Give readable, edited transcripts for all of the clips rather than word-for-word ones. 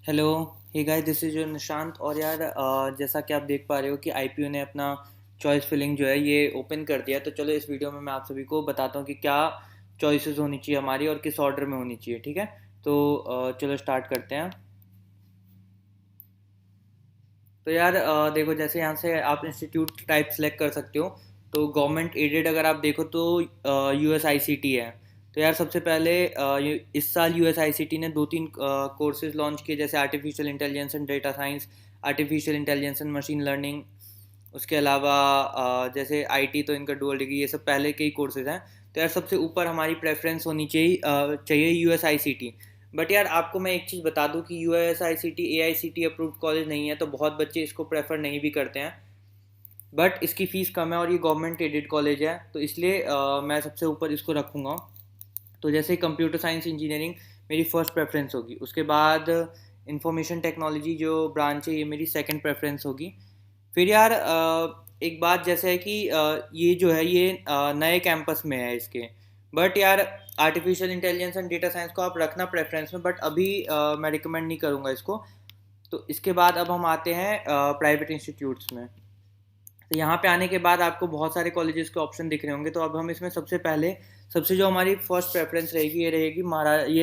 Hello. Hey guys, this is your Nishant. और यार जैसा कि आप देख पा रहे हो कि आईपीओ ने अपना चॉइस फिलिंग जो है ये ओपन कर दिया। तो चलो इस वीडियो में मैं आप सभी को बताता हूँ कि क्या चॉइसेस होनी चाहिए हमारी और किस ऑर्डर में होनी चाहिए। ठीक है, तो चलो स्टार्ट करते हैं। तो यार देखो, जैसे यहाँ से आप इंस्टीट्यूट टाइप सेलेक्ट कर सकते हो। तो गवर्नमेंट एडेड अगर आप देखो तो यूएस आईसीटी है। तो यार सबसे पहले इस साल यूएस आईसीटी ने दो तीन कोर्सेज लॉन्च किए, जैसे artificial intelligence and data science, artificial intelligence and machine learning. उसके अलावा जैसे आईटी तो इनका डुअल डिग्री, ये सब पहले के ही कोर्सेज हैं। तो यार सबसे ऊपर हमारी प्रेफरेंस होनी चाहिए यूएस आईसीटी। बट यार आपको मैं एक चीज़ बता दूं कि US ICT AICT approved college नहीं है, तो बहुत बच्चे इसको प्रेफर नहीं भी करते हैं। बट इसकी फ़ीस कम है और ये गवर्नमेंट एडेड कॉलेज है, तो इसलिए मैं सबसे ऊपर इसको रखूँगा। तो जैसे कंप्यूटर साइंस इंजीनियरिंग मेरी फर्स्ट प्रेफरेंस होगी। उसके बाद इंफॉर्मेशन टेक्नोलॉजी जो ब्रांच है ये मेरी सेकंड प्रेफरेंस होगी। फिर यार एक बात जैसे है कि ये जो है ये नए कैंपस में है इसके। बट यार artificial intelligence and data science को आप रखना प्रेफरेंस में, बट अभी मैं रिकमेंड नहीं करूँगा इसको। तो इसके बाद अब हम आते हैं प्राइवेट इंस्टीट्यूट्स में। तो यहाँ पे आने के बाद आपको बहुत सारे कॉलेजेस के ऑप्शन दिख रहे होंगे। तो अब हम इसमें सबसे पहले सबसे जो हमारी फर्स्ट प्रेफरेंस रहेगी ये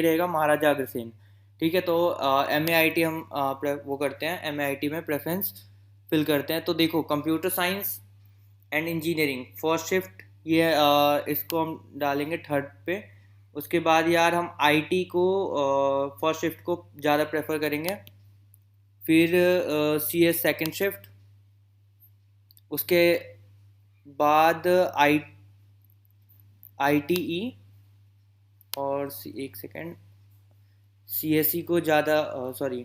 रहेगा महाराजा अग्रसेन। ठीक है, तो एम ए आई टी हम वो करते हैं, एम ए आई टी में प्रेफरेंस फिल करते हैं। तो देखो, computer science and engineering first shift, ये इसको हम डालेंगे थर्ड पे। उसके बाद यार हम आईटी को फर्स्ट शिफ्ट को ज़्यादा प्रेफर करेंगे। फिर सी एस सेकेंड शिफ्ट। उसके बाद आई टी ई और एक सेकेंड, सी एस सी को ज़्यादा, sorry,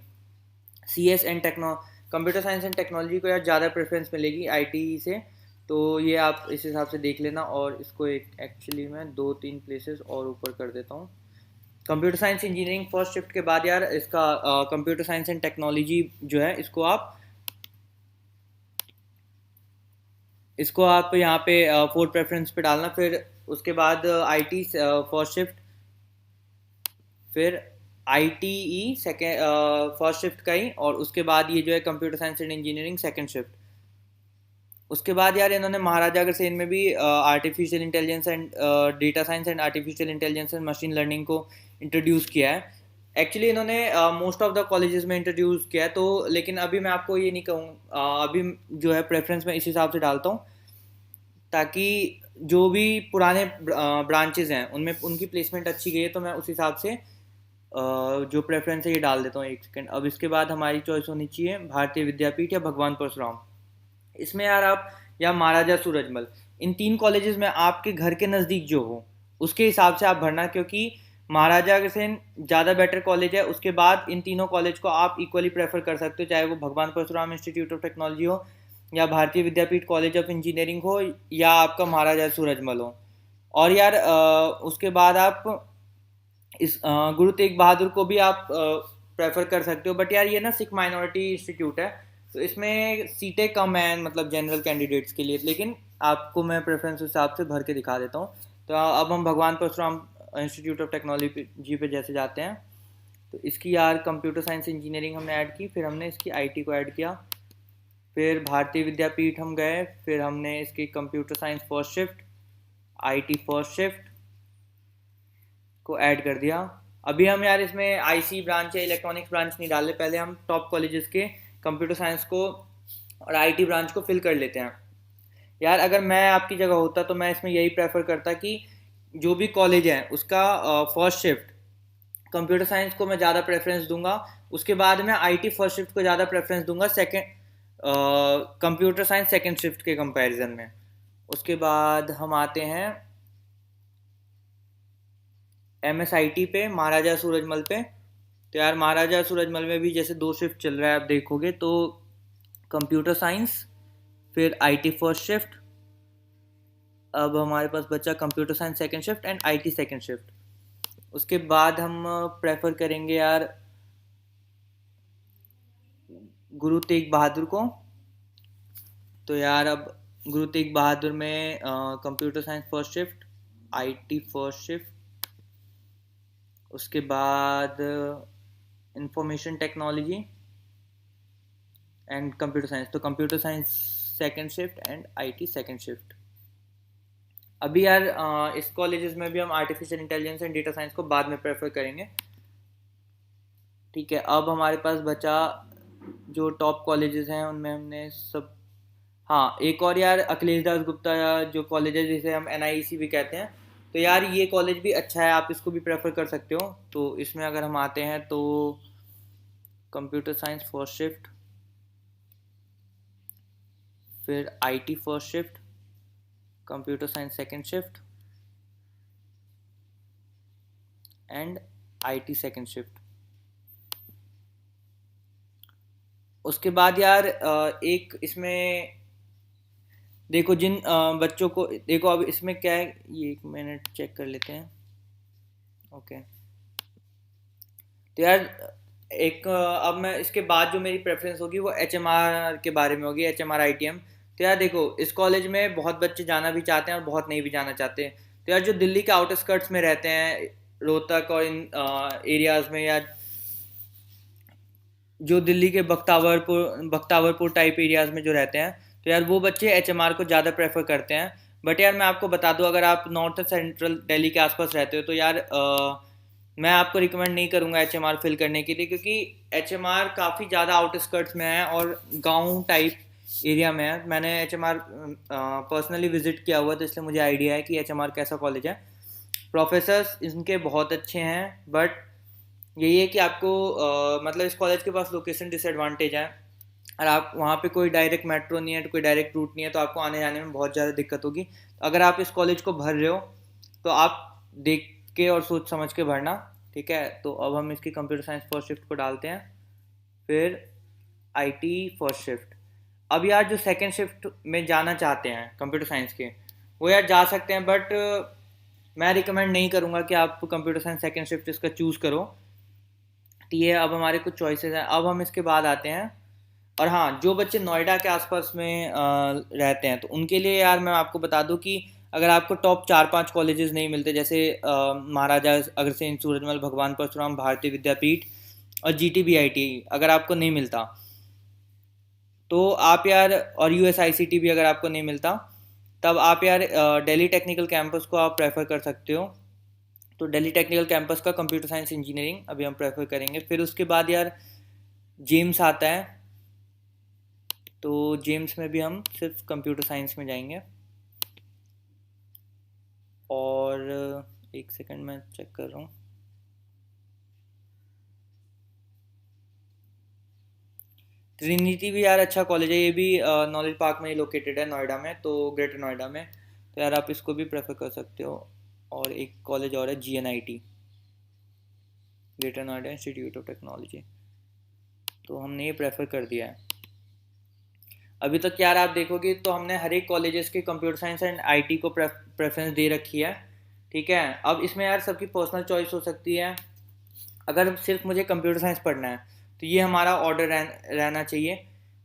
C S and techno computer science and technology को यार ज़्यादा प्रेफरेंस मिलेगी आई टी ई से। तो ये आप इस हिसाब से देख लेना। और इसको एक एक्चुअली मैं दो तीन प्लेसेस और ऊपर कर देता हूँ। Computer science engineering first shift के बाद यार इसका कंप्यूटर साइंस एंड टेक्नोलॉजी जो है इसको आप यहाँ पे फोर्थ प्रेफरेंस पे डालना। फिर उसके बाद आईटी फर्स्ट शिफ्ट, फिर I T E second first shift का ही, और उसके बाद ये जो है computer science and engineering second shift. उसके बाद यार इन्होंने महाराजा अग्रसेन में भी artificial intelligence and data science and artificial intelligence and machine learning को इंट्रोड्यूस किया है। एक्चुअली इन्होंने मोस्ट ऑफ द कॉलेजेस में इंट्रोड्यूस किया है। तो लेकिन अभी मैं आपको ये नहीं कहूँ, अभी जो है प्रेफरेंस मैं इस हिसाब से डालता हूँ ताकि जो भी पुराने ब्रांचेज हैं उनमें उनकी प्लेसमेंट अच्छी गई है। तो मैं उस हिसाब से जो प्रेफरेंस है ये डाल देता हूँ। एक सेकंड, अब इसके बाद हमारी चॉइस होनी चाहिए भारतीय विद्यापीठ या भगवान परशुराम। इसमें यार आप, या महाराजा सूरजमल, इन तीन कॉलेजेस में आपके घर के नज़दीक जो हो उसके हिसाब से आप भरना, क्योंकि महाराजा अग्रसेन ज़्यादा बेटर कॉलेज है। उसके बाद इन तीनों कॉलेज को आप इक्वली प्रेफर कर सकते हो, चाहे वो भगवान परशुराम इंस्टीट्यूट ऑफ टेक्नोलॉजी हो, या भारतीय विद्यापीठ कॉलेज ऑफ इंजीनियरिंग हो, या आपका महाराजा सूरजमल हो। और यार उसके बाद आप इस गुरु तेग बहादुर को भी आप प्रेफर कर सकते हो। बट यार ये ना सिख माइनॉरिटी इंस्टीट्यूट है, तो इसमें सीटें कम हैं मतलब जनरल कैंडिडेट्स के लिए। लेकिन आपको मैं प्रेफरेंस हिसाब से भर के दिखा देता हूँ। तो अब हम भगवान परशुराम इंस्टीट्यूट ऑफ टेक्नोलॉजी पे जैसे जाते हैं, तो इसकी यार कंप्यूटर साइंस इंजीनियरिंग हमने ऐड की, फिर हमने इसकी आईटी को ऐड किया। फिर भारतीय विद्यापीठ हम गए, फिर हमने इसकी computer science first shift, IT first shift को ऐड कर दिया। अभी हम यार इसमें आईसी ब्रांच या इलेक्ट्रॉनिक्स ब्रांच नहीं डाले, पहले हम टॉप कॉलेजेस के कंप्यूटर साइंस को और आईटी ब्रांच को फिल कर लेते हैं। यार अगर मैं आपकी जगह होता तो मैं इसमें यही प्रेफर करता कि जो भी कॉलेज है उसका फर्स्ट शिफ्ट कंप्यूटर साइंस को मैं ज़्यादा प्रेफरेंस दूंगा। उसके बाद मैं आईटी फर्स्ट शिफ्ट को ज़्यादा प्रेफरेंस दूंगा second computer science second shift के कंपैरिजन में। उसके बाद हम आते हैं एम एस आई टी पे, महाराजा सूरजमल पे। तो यार महाराजा सूरजमल में भी जैसे दो शिफ्ट चल रहा है, आप देखोगे तो कंप्यूटर साइंस फिर आईटी फर्स्ट शिफ्ट। अब हमारे पास बचा computer science second shift and IT second shift. उसके बाद हम प्रेफर करेंगे यार गुरु तेग बहादुर को। तो यार अब गुरु तेग बहादुर में computer science first shift, IT first shift. उसके बाद information technology and computer science. तो computer science second shift and IT second shift. अभी यार इस कॉलेजेस में भी हम artificial intelligence and data science को बाद में प्रेफर करेंगे। ठीक है, अब हमारे पास बचा जो टॉप कॉलेजेस हैं उनमें हमने सब, हाँ एक और यार अखिलेश दास गुप्ता जो कॉलेज है जिसे हम एनआईसी भी कहते हैं, तो यार ये कॉलेज भी अच्छा है, आप इसको भी प्रेफर कर सकते हो। तो इसमें अगर हम आते हैं तो कंप्यूटर साइंस फर्स्ट शिफ्ट, फिर IT first shift, computer science second shift and IT second shift. उसके बाद यार एक इसमें देखो जिन बच्चों को, देखो अब इसमें क्या है, ये एक मिनट चेक कर लेते हैं। ओके, तो यार एक अब मैं इसके बाद जो मेरी प्रेफरेंस होगी वो एचएमआर के बारे में होगी, एचएमआर आईटीएम। तो यार देखो इस कॉलेज में बहुत बच्चे जाना भी चाहते हैं और बहुत नहीं भी जाना चाहते। तो यार जो दिल्ली के आउटस्कर्ट्स में रहते हैं, रोहतक और इन एरियाज़ में, या जो दिल्ली के बख्तावरपुर टाइप एरियाज़ में जो रहते हैं, तो यार वो बच्चे एचएमआर को ज़्यादा प्रेफर करते हैं। बट यार मैं आपको बता दूं, अगर आप नॉर्थ सेंट्रल दिल्ली के आसपास रहते हो तो यार मैं आपको रिकमेंड नहीं करूँगा एचएमआर फिल करने के लिए, क्योंकि एचएमआर काफ़ी ज़्यादा आउटस्कर्ट्स में है और गांव टाइप एरिया में है। मैंने एचएमआर पर्सनली विजिट किया हुआ, तो इसलिए मुझे आइडिया है कि एचएमआर कैसा कॉलेज है। प्रोफेसर्स इनके बहुत अच्छे हैं, बट यही है कि आपको मतलब इस कॉलेज के पास लोकेशन डिसएडवांटेज है, और आप वहाँ पे कोई डायरेक्ट मेट्रो नहीं है, कोई डायरेक्ट रूट नहीं है, तो आपको आने जाने में बहुत ज़्यादा दिक्कत होगी। तो अगर आप इस कॉलेज को भर रहे हो तो आप देख के और सोच समझ के भरना। ठीक है, तो अब हम इसकी कंप्यूटर साइंस फर्स्ट शिफ्ट को डालते हैं, फिर आईटी फर्स्ट शिफ्ट। अब यार जो सेकंड शिफ्ट में जाना चाहते हैं कंप्यूटर साइंस के, वो यार जा सकते हैं, बट मैं रिकमेंड नहीं करूँगा कि आप कंप्यूटर साइंस सेकंड शिफ्ट इसका चूज़ करो। तो ये अब हमारे कुछ चॉइसेस हैं। अब हम इसके बाद आते हैं, और हाँ जो बच्चे नोएडा के आसपास में रहते हैं तो उनके लिए यार मैं आपको बता दूं कि अगर आपको टॉप 4-5 कॉलेजेस नहीं मिलते, जैसे महाराजा अग्रसेन सूरजमल भगवान परशुराम भारतीय विद्यापीठ और जीटीबीआईटी, अगर आपको नहीं मिलता तो आप यार, और यूएसआईसीटी भी अगर आपको नहीं मिलता, तब आप यार दिल्ली टेक्निकल कैंपस को आप प्रेफर कर सकते हो। तो दिल्ली टेक्निकल कैंपस का कंप्यूटर साइंस इंजीनियरिंग अभी हम प्रेफर करेंगे। फिर उसके बाद यार जेम्स आता है, तो जेम्स में भी हम सिर्फ कंप्यूटर साइंस में जाएंगे। और एक सेकंड मैं चेक कर रहा हूँ। ट्रिनिटी भी यार अच्छा कॉलेज है, ये भी नॉलेज पार्क में ही लोकेटेड है नोएडा में, तो ग्रेटर नोएडा में, तो यार आप इसको भी प्रेफर कर सकते हो। और एक कॉलेज और है GNIT, greater Noida institute of technology, तो हमने ये प्रेफर कर दिया है। अभी तक यार आप देखोगे तो हमने हर एक कॉलेजेस के कंप्यूटर साइंस एंड आईटी को प्रेफरेंस दे रखी है। ठीक है, अब इसमें यार सबकी पर्सनल चॉइस हो सकती है। अगर सिर्फ मुझे कंप्यूटर साइंस पढ़ना है तो ये हमारा ऑर्डर रहना चाहिए,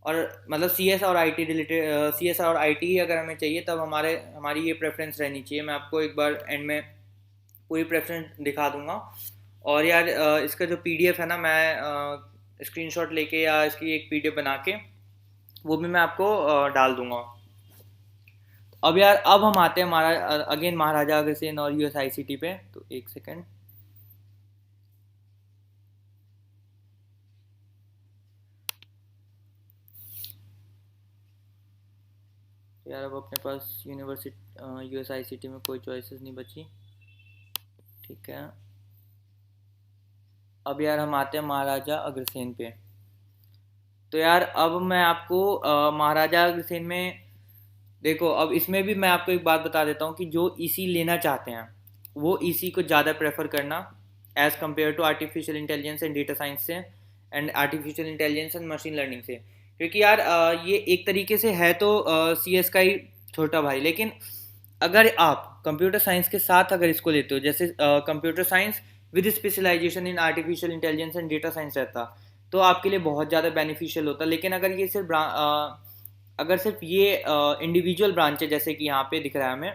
और मतलब सीएस और आईटी रिलेटेड, सीएस और आईटी ही अगर हमें चाहिए तब हमारी ये प्रेफरेंस रहनी चाहिए। मैं आपको एक बार एंड में पूरी प्रेफरेंस दिखा दूंगा। और यार इसका जो पीडीएफ है ना, मैं स्क्रीनशॉट लेके या इसकी एक पीडीएफ बना के वो भी मैं आपको डाल दूंगा। अब यार अब हम आते हैं हमारा अगेन महाराजा अग्रसेन और यूएसआईसीटी पे, तो एक सेकंड। यार अब अपने पास यूनिवर्सिटी यूएसआईसीटी में कोई चॉइसेस नहीं बची। ठीक है, अब यार हम आते हैं महाराजा अग्रसेन पे। तो यार अब मैं आपको महाराजा अग्रसेन में, देखो अब इसमें भी मैं आपको एक बात बता देता हूँ कि जो ईसी लेना चाहते हैं वो ईसी को ज़्यादा प्रेफर करना as compare to artificial intelligence and data science से, and artificial intelligence and machine learning से। क्योंकि यार ये एक तरीके से है तो सीएस का ही छोटा भाई, लेकिन अगर आप कंप्यूटर साइंस के साथ अगर इसको लेते हो, जैसे computer science with specialisation in artificial intelligence and data science रहता, तो आपके लिए बहुत ज़्यादा बेनिफिशियल होता। लेकिन अगर सिर्फ ये इंडिविजुअल ब्रांच है जैसे कि यहाँ पे दिख रहा है हमें,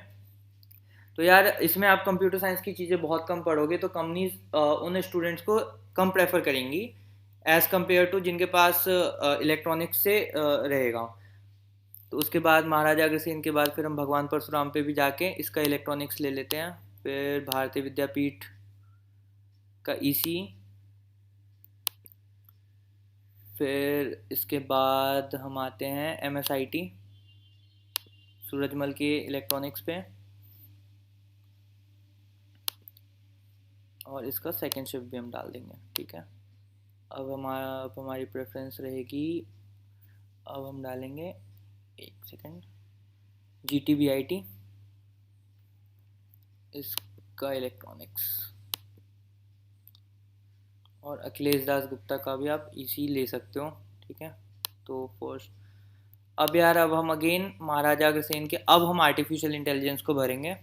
तो यार इसमें आप कंप्यूटर साइंस की चीज़ें बहुत कम पढ़ोगे, तो कंपनीज उन स्टूडेंट्स को कम प्रेफर करेंगी एज़ कम्पेयर टू जिनके पास इलेक्ट्रॉनिक्स से रहेगा। तो उसके बाद महाराजा अग्रसेन के बाद फिर हम भगवान परशुराम पे भी जाके इसका इलेक्ट्रॉनिक्स ले लेते हैं। फिर भारतीय विद्यापीठ का ईसी, फिर इसके बाद हम आते हैं एमएसआईटी सूरजमल के इलेक्ट्रॉनिक्स पे, और इसका सेकंड शिफ्ट भी हम डाल देंगे। ठीक है, अब हमारी प्रेफरेंस रहेगी, अब हम डालेंगे, एक सेकंड, GTBIT इसका इलेक्ट्रॉनिक्स, और अखिलेश दास गुप्ता का भी आप इसी ले सकते हो। ठीक है, तो फर्स्ट अब यार अब हम अगेन महाराजा अग्रसेन के, अब हम आर्टिफिशियल इंटेलिजेंस को भरेंगे।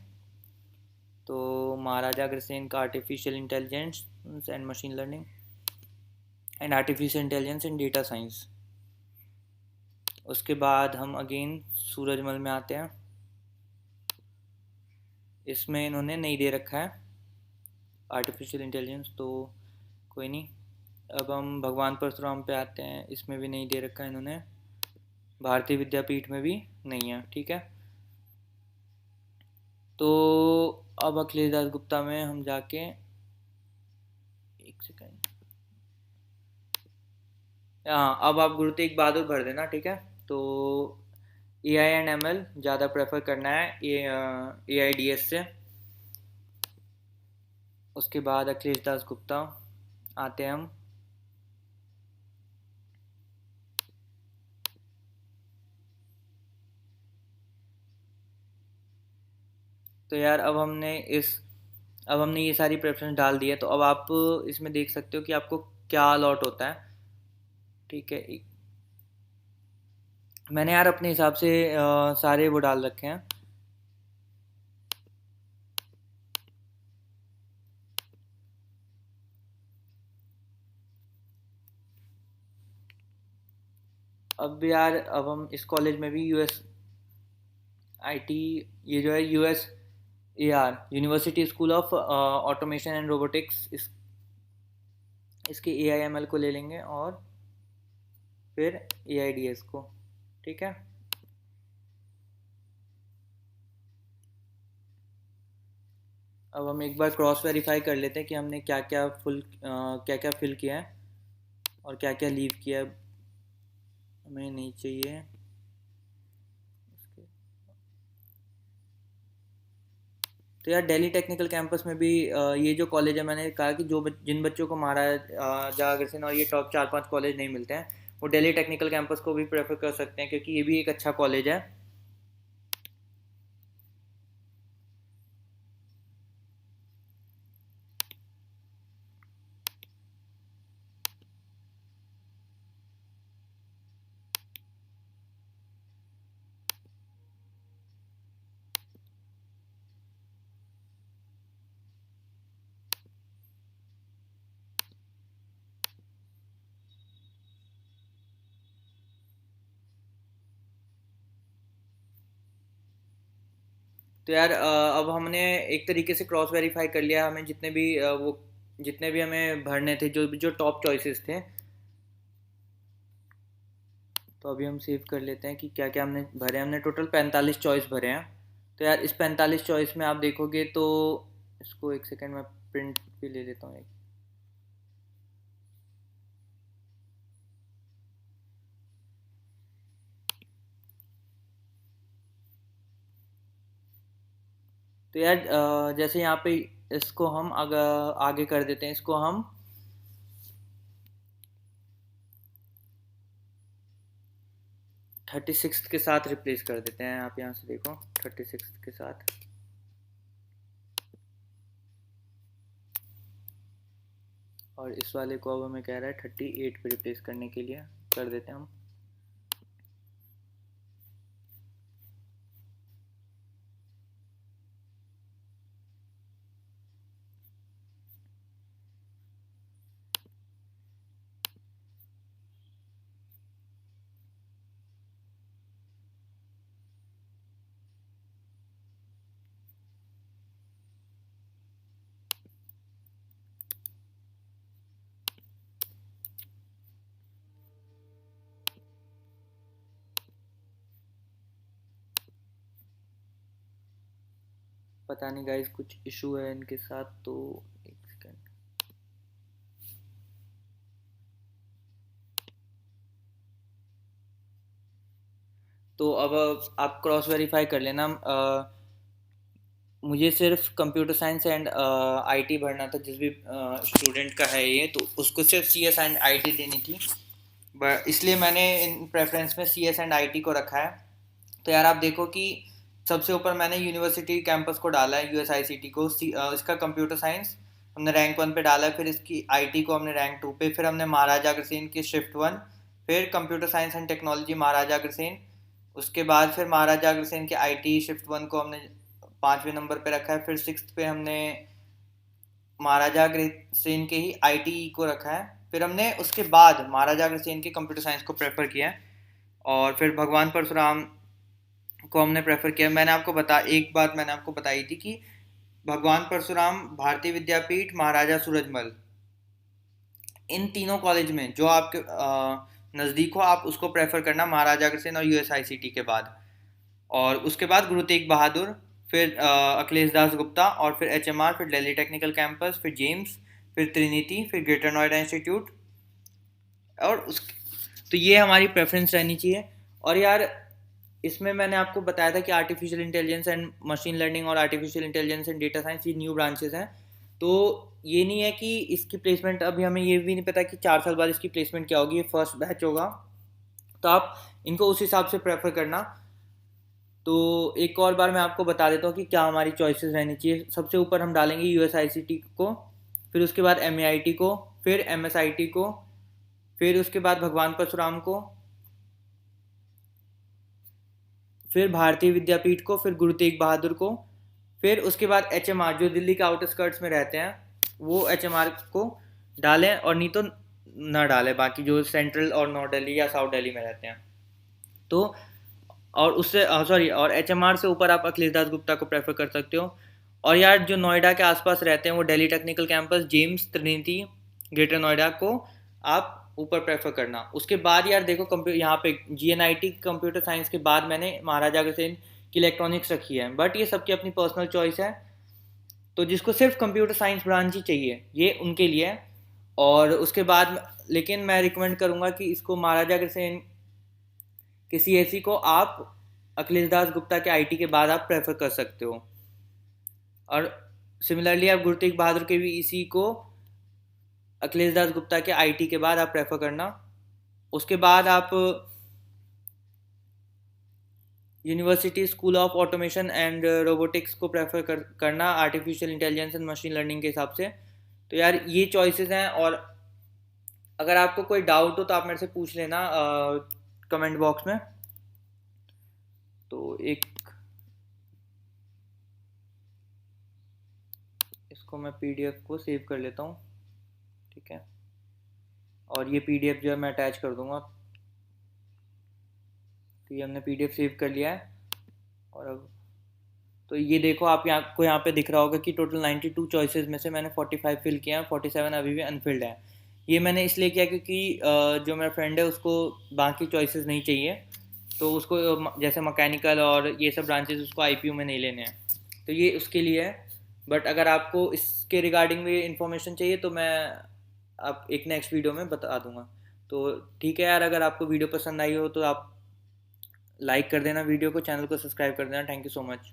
तो महाराजा अग्रसेन का artificial intelligence and machine learning and artificial intelligence and data science. उसके बाद हम अगेन सूरजमल में आते हैं। इसमें इन्होंने नहीं दे रखा है आर्टिफिशियल इंटेलिजेंस, तो कोई नहीं। अब हम भगवान परशुराम पे आते हैं, इसमें भी नहीं दे रखा है इन्होंने, भारतीय विद्यापीठ में भी नहीं है। ठीक है, तो अब अखिलेश दास गुप्ता में हम जाके, एक सेकंड, हाँ अब आप गुरु तेग बहादुर भर देना। ठीक है, तो AI&ML ज़्यादा प्रेफर करना है AIDS से। उसके बाद अखिलेश दास गुप्ता आते हैं हम। तो यार अब हमने ये सारी प्रेफरेंस डाल दी है, तो अब आप इसमें देख सकते हो कि आपको क्या अलॉट होता है। ठीक है, मैंने यार अपने हिसाब से सारे वो डाल रखे हैं। अब यार अब हम इस कॉलेज में भी USIT, ये जो है USAR university school of automation and robotics, इसके AI/ML को ले लेंगे, और फिर AIDS को। ठीक है, अब हम एक बार क्रॉस वेरीफाई कर लेते हैं कि हमने क्या क्या फिल किया है और क्या क्या लीव किया है, हमें नहीं चाहिए। तो यार दिल्ली टेक्निकल कैंपस में भी ये जो कॉलेज है, मैंने कहा कि जिन बच्चों को महाराजा अग्रसेन और ये टॉप 4-5 कॉलेज नहीं मिलते हैं, वो दिल्ली टेक्निकल कैंपस को भी प्रेफर कर सकते हैं, क्योंकि ये भी एक अच्छा कॉलेज है। तो यार अब हमने एक तरीके से क्रॉस वेरीफाई कर लिया, हमें जितने भी हमें भरने थे, जो जो टॉप चॉइसेस थे। तो अभी हम सेव कर लेते हैं कि क्या क्या हमने भरे। हमने टोटल 45 चॉइस भरे हैं। तो यार इस 45 चॉइस में आप देखोगे तो, इसको एक सेकेंड में प्रिंट भी ले लेता हूँ एक। तो यार जैसे यहाँ पे इसको हम आगे कर देते हैं, इसको हम 36 के साथ रिप्लेस कर देते हैं। आप यहाँ से देखो 36 के साथ, और इस वाले को अब हमें कह रहा है 38 पे रिप्लेस करने के लिए, कर देते हैं हम। पता नहीं गाइस, कुछ इशू है इनके साथ, तो एक सेकेंड। तो अब आप क्रॉस वेरीफाई कर लेना। मुझे सिर्फ कंप्यूटर साइंस एंड आईटी भरना था, जिस भी स्टूडेंट का है ये, तो उसको सिर्फ सीएस एंड आईटी देनी थी, बट इसलिए मैंने इन प्रेफरेंस में सीएस एंड आईटी को रखा है। तो यार आप देखो कि सबसे ऊपर मैंने यूनिवर्सिटी कैंपस को डाला है, यूएसआईसीटी को। इसका कंप्यूटर साइंस हमने रैंक 1 पे डाला है, फिर इसकी आईटी को हमने रैंक 2 पे, फिर हमने महाराजा अग्रसेन की शिफ्ट 1, फिर computer science and technology Maharaja Agrasen, उसके बाद फिर महाराजा अग्रसेन के आईटी शिफ्ट 1 को हमने 5वें नंबर पे रखा है, फिर 6th पे हमने महाराजा अग्रसेन के ही आईटी को रखा है, फिर हमने उसके बाद महाराजा अग्रसेन के कंप्यूटर साइंस को प्रेफर किया है, और फिर भगवान परशुराम को हमने प्रेफर किया। एक बात मैंने आपको बताई थी कि भगवान परशुराम, भारतीय विद्यापीठ, महाराजा सूरजमल, इन तीनों कॉलेज में जो आपके नज़दीक हो आप उसको प्रेफर करना, महाराजा अग्रसेन और यूएसआईसीटी के बाद। और उसके बाद गुरु तेग बहादुर, फिर अखिलेश दास गुप्ता, और फिर एचएमआर, फिर दिल्ली टेक्निकल कैंपस, फिर जेम्स, फिर ट्रिनिटी, फिर ग्रेटर नोएडा इंस्टीट्यूट। और उस तो ये हमारी प्रेफरेंस रहनी चाहिए। और यार इसमें मैंने आपको बताया था कि artificial intelligence and machine learning और artificial intelligence and data science ये न्यू ब्रांचेस हैं। तो ये नहीं है कि इसकी प्लेसमेंट, अभी हमें ये भी नहीं पता कि 4 साल बाद इसकी प्लेसमेंट क्या होगी, ये फर्स्ट बैच होगा, तो आप इनको उस हिसाब से प्रेफर करना। तो एक और बार मैं आपको बता देता हूँ कि क्या हमारी चॉइसेस रहनी चाहिए। सबसे ऊपर हम डालेंगे यूएसआईसीटी को, फिर उसके बाद एमएआईटी को, फिर एमएसआईटी को, फिर उसके बाद भगवान परशुराम को, फिर भारतीय विद्यापीठ को, फिर गुरु तेग बहादुर को, फिर उसके बाद एचएमआर जो दिल्ली के आउटस्कर्ट्स में रहते हैं वो एचएमआर को डालें, और नहीं तो ना डालें बाकी जो सेंट्रल और नॉर्थ दिल्ली या साउथ दिल्ली में रहते हैं। तो और उससे सॉरी, और एचएमआर से ऊपर आप अखिलेश दास गुप्ता को प्रेफर कर सकते हो। और यार जो नोएडा के आसपास रहते हैं वो Delhi technical campus, James, Trinity, greater Noida को आप ऊपर प्रेफर करना। उसके बाद यार देखो, यहाँ पे जीएनआईटी कंप्यूटर साइंस के बाद मैंने महाराजा अग्रसेन की इलेक्ट्रॉनिक्स रखी है, बट ये सबकी अपनी पर्सनल चॉइस है। तो जिसको सिर्फ कंप्यूटर साइंस ब्रांच ही चाहिए ये उनके लिए है। और उसके बाद लेकिन मैं रिकमेंड करूँगा कि इसको महाराजा अग्रसेन के सीएससी को आप अखिलेश दास गुप्ता के आईटी के बाद आप प्रेफर कर सकते हो। और सिमिलरली आप गुरु तेग बहादुर के भी इसी को अखिलेश दास गुप्ता के आईटी के बाद आप प्रेफर करना। उसके बाद आप university school of automation and robotics को प्रेफर करना artificial intelligence and machine learning के हिसाब से। तो यार ये चॉइसेस हैं, और अगर आपको कोई डाउट हो तो आप मेरे से पूछ लेना कमेंट बॉक्स में। तो इसको मैं पीडीएफ को सेव कर लेता हूँ, ठीक है, और ये पीडीएफ जो है मैं अटैच कर दूंगा। तो ये हमने पीडीएफ सेव कर लिया है। और अब तो ये देखो, आप यहाँ पे दिख रहा होगा कि टोटल 92 चॉइसेस में से मैंने 45 फिल किया है, 47 अभी भी अनफिल्ड है। ये मैंने इसलिए किया क्योंकि जो मेरा फ्रेंड है उसको बाकी चॉइसेस नहीं चाहिए, तो उसको जैसे मैकेनिकल और ये सब ब्रांचेस उसको आईपीयू में नहीं लेने हैं, तो ये उसके लिए है। बट अगर आपको इसके रिगार्डिंग भी इंफॉर्मेशन चाहिए तो मैं आप एक नेक्स्ट वीडियो में बता दूंगा। तो ठीक है यार, अगर आपको वीडियो पसंद आई हो तो आप लाइक कर देना वीडियो को, चैनल को सब्सक्राइब कर देना। Thank you so much.